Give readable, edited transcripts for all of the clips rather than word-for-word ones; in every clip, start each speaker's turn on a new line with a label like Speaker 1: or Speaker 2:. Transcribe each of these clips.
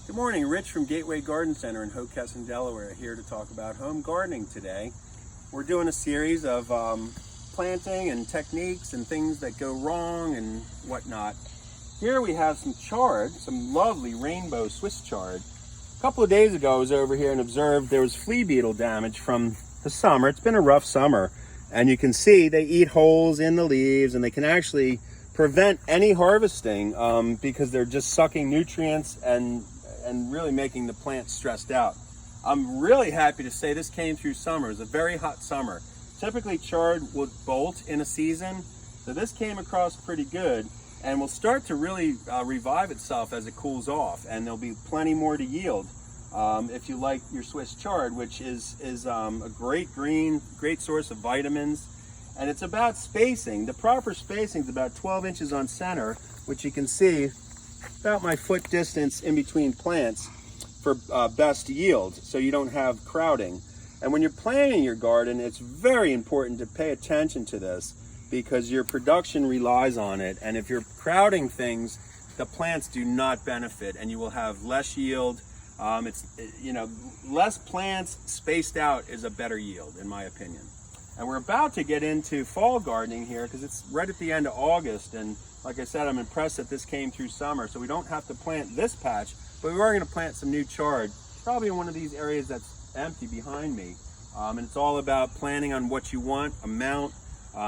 Speaker 1: Good morning, Rich from Gateway Garden Center in Hockessin, Delaware, here to talk about home gardening today. We're doing a series of planting and techniques and things that go wrong and whatnot. Here we have some chard, some lovely rainbow Swiss chard. A couple of days ago I was over here and observed there was flea beetle damage from the summer. It's been a rough summer, and you can see they eat holes in the leaves, and they can actually prevent any harvesting because they're just sucking nutrients and really making the plant stressed out. I'm really happy to say this came through summer. It was a very hot summer. Typically chard would bolt in a season, so this came across pretty good and will start to really revive itself as it cools off, and there'll be plenty more to yield if you like your Swiss chard, which is a great green, great source of vitamins. And it's about spacing. The proper spacing is about 12 inches on center, which you can see about my foot distance in between plants for best yield, so you don't have crowding. And when you're planting your garden, it's very important to pay attention to this because your production relies on it. And if you're crowding things, the plants do not benefit, and you will have less yield. Less plants spaced out is a better yield, in my opinion. And we're about to get into fall gardening here because it's right at the end of August, and like I said, I'm impressed that this came through summer, so we don't have to plant this patch, but we are going to plant some new chard, probably in one of these areas that's empty behind me. And it's all about planning on what you want, amount.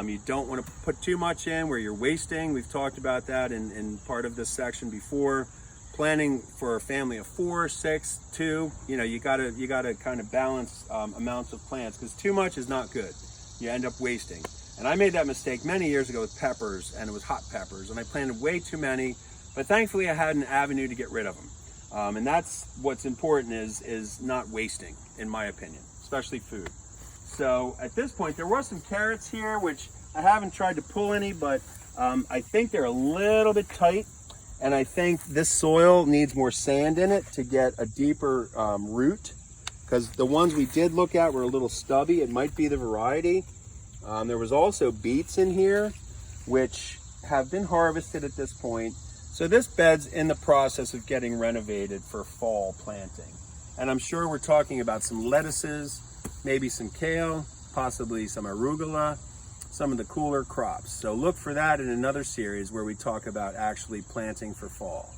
Speaker 1: You don't want to put too much in where you're wasting. We've talked about that in part of this section before. Planning for a family of 4, 6, 2, you gotta kind of balance amounts of plants, because too much is not good. You end up wasting. And I made that mistake many years ago with peppers, and it was hot peppers, and I planted way too many, but thankfully I had an avenue to get rid of them. And that's what's important, is not wasting, in my opinion, especially food. So at this point, there were some carrots here, which I haven't tried to pull any, but I think they're a little bit tight, and I think this soil needs more sand in it to get a deeper root, because the ones we did look at were a little stubby. It might be the variety. There was also beets in here, which have been harvested at this point. So this bed's in the process of getting renovated for fall planting. And I'm sure we're talking about some lettuces, maybe some kale, possibly some arugula, some of the cooler crops. So look for that in another series where we talk about actually planting for fall.